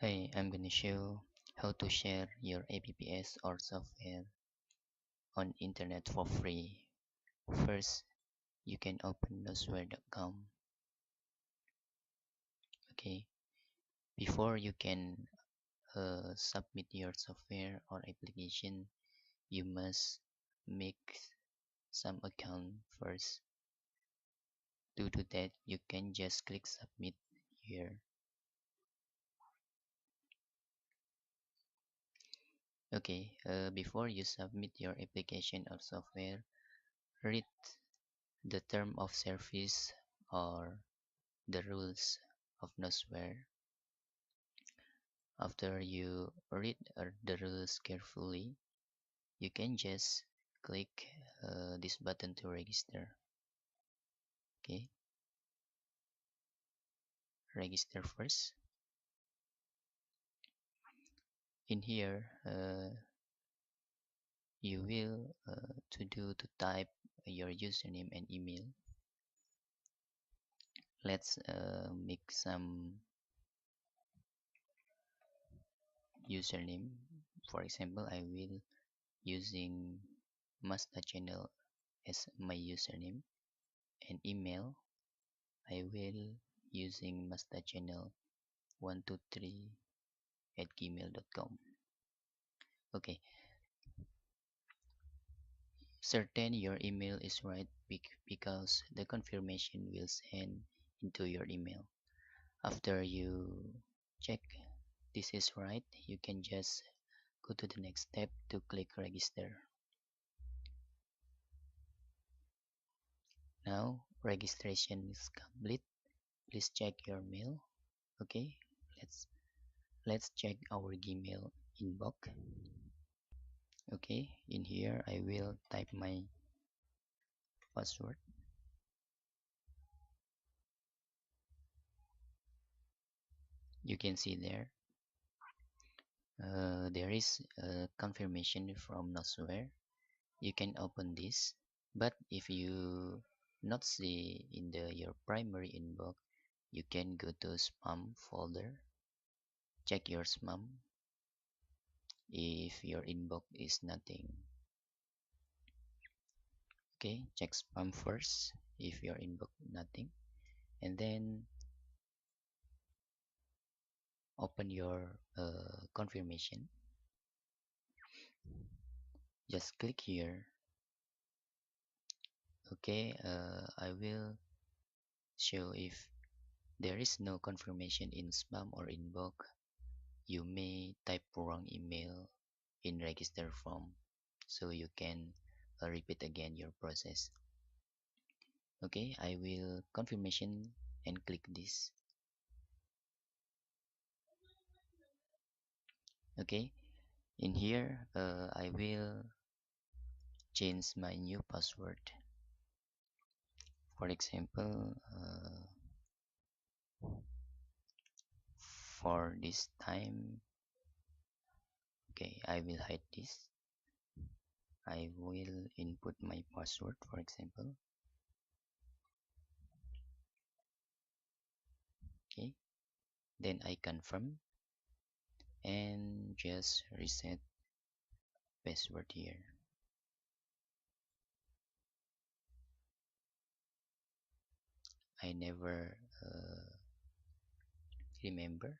Hey, I'm gonna show how to share your apps or software on internet for free. First, you can open nosware.com. Okay, before you can submit your software or application, you must make some account first. To do that, you can just click submit here. Okay, before you submit your application or software, read the term of service or the rules of Nosware. After you read the rules carefully, you can just click this button to register. Okay, register first. In here, you will to type your username and email. Let's make some username. For example, I will using Mazda channel as my username, and email I will using Mazda channel 123 at gmail.com. Okay, certain your email is right because the confirmation will send into your email. After you check this is right, you can just go to the next step to click register. Now registration is complete. Please check your mail. Okay, let's check our Gmail inbox. Okay, in here I will type my password. You can see there is a confirmation from Nosware. You can open this, but if you not see in your primary inbox, you can go to spam folder. Check your spam if your inbox is nothing. Okay, check spam first if your inbox nothing, and then open your confirmation. Just click here. Okay, I will show if there is no confirmation in spam or inbox, you may type wrong email in register form, so you can repeat again your process. Okay, I will confirmation and click this. Okay, in here I will change my new password. For example, for this time, okay, I will hide this. I will input my password, for example. Okay, then I confirm and just reset password here. I never remember.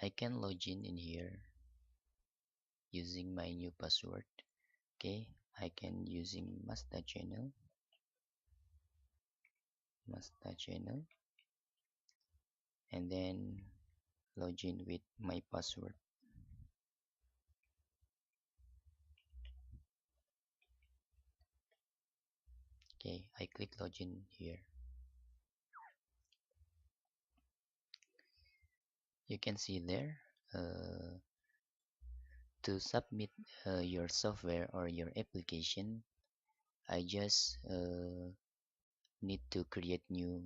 I can log in here using my new password. Okay, I can using Mazda channel, and then log in with my password. Okay, I click login here. You can see there to submit your software or your application. I just need to create new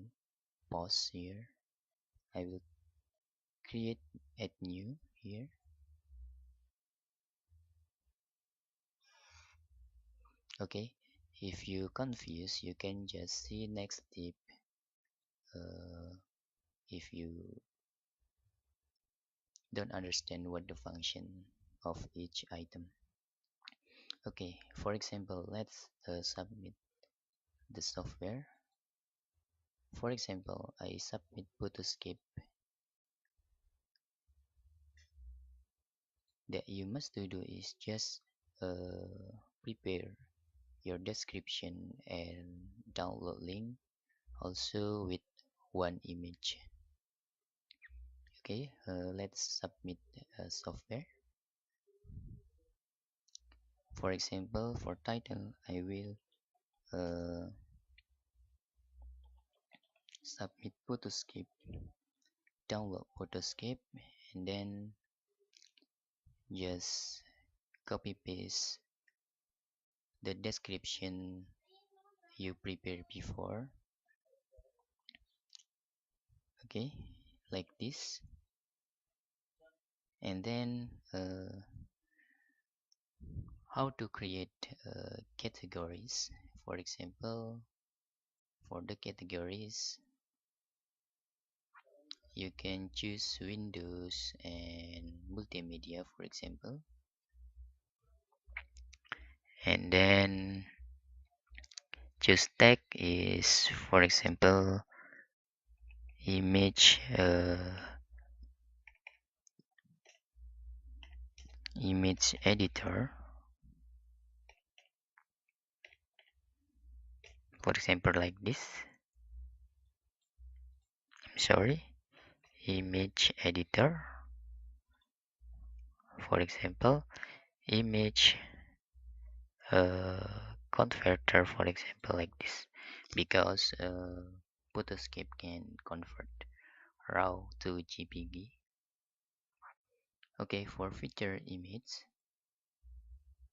post here. I will create add new here. Okay, if you confused, you can just see next tip. If you don't understand what the function of each item. Okay, for example, let's submit the software. For example, I submit Photoscape. That you must do is just prepare your description and download link also with one image. Okay, let's submit software. For example, for title, I will uh, submit Photoscape, download Photoscape, and then just copy paste the description you prepared before. Okay, like this, and then how to create categories. For example, for the categories, you can choose Windows and multimedia, for example, and then choose tag is, for example, image image editor, for example, like this. I'm sorry, image editor, for example, image converter, for example, like this, because Photoscape can convert raw to JPG. Okay, for feature image,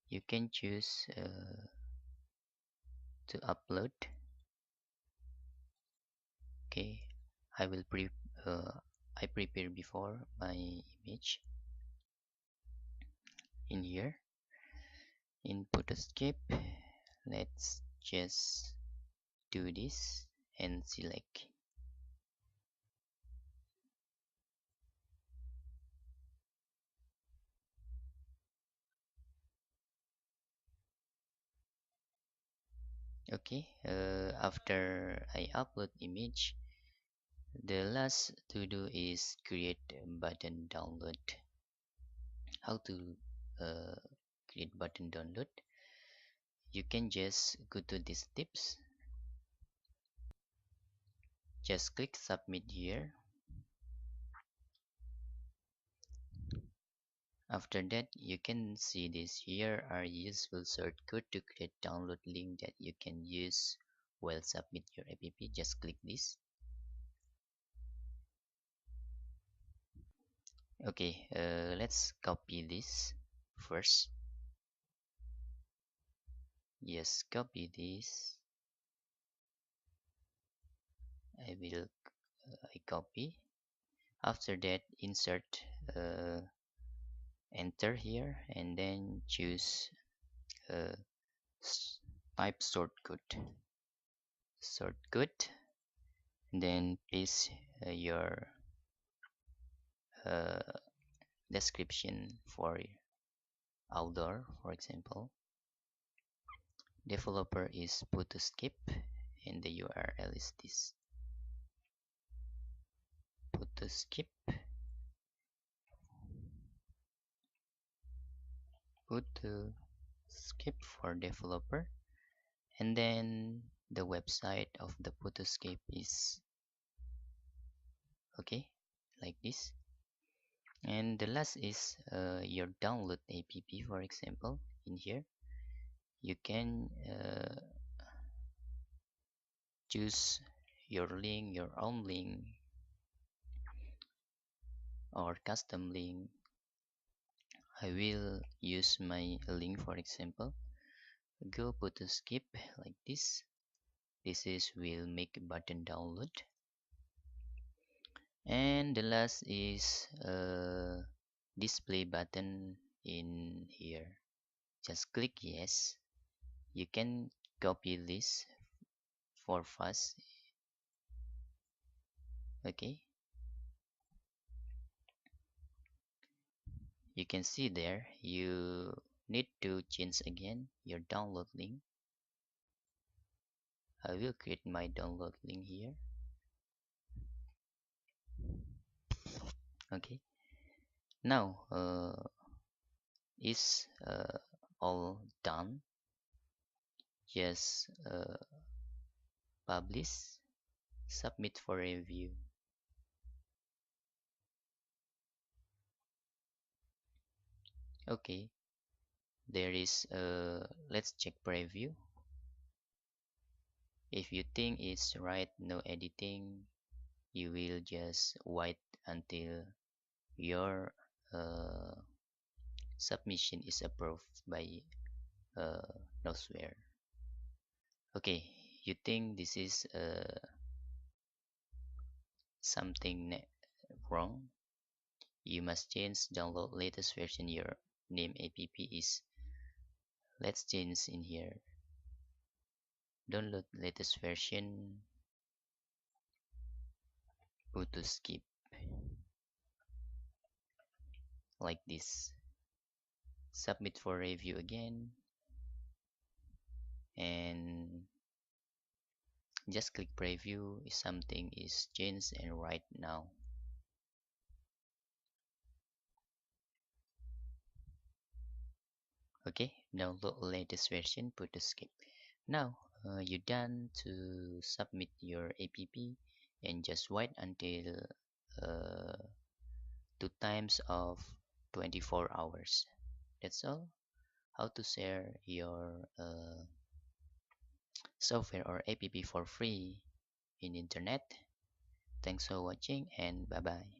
you can choose to upload. Okay, I will uh, I prepare before my image in here in Photoscape. Let's just do this and select. Okay, after I upload image, the last to do is create a button download. How to uh, create button download? You can just go to these tips, just click submit here. After that, you can see this here are useful shortcut to create download link that you can use while submit your app. Just click this. Okay, let's copy this first. Yes, copy this. I copy. After that, insert enter here and then choose uh, type shortcut, then paste your uh, description for outdoor. For example, developer is Photoscape and the URL is this Photoscape Photoscape for developer, and then the website of the Photoscape is okay, like this. And the last is your download app. For example, in here you can choose your own link or custom link. I will use my link. For example, go Photoscape like this. This is will make button download, and the last is display button in here. Just click yes. You can copy this for fast. Okay, You can see there you need to change again your download link. I will create my download link here. Okay, now is all done. Just publish, submit for review. Okay, there is let's check preview. If you think it's right, no editing, you will just wait until your uh, submission is approved by uh, Nosware. Okay, you think this is something wrong? You must change download latest version. Your name app is, let's change in here, download latest version, put to skip, like this. Submit for review again, and just click preview if something is changed and right now. Okay, download latest version, put to skip. Now you're done to submit your app, and just wait until uh, 2 times of 24 hours. That's all. How to share your software or app for free in internet. Thanks for watching and bye bye.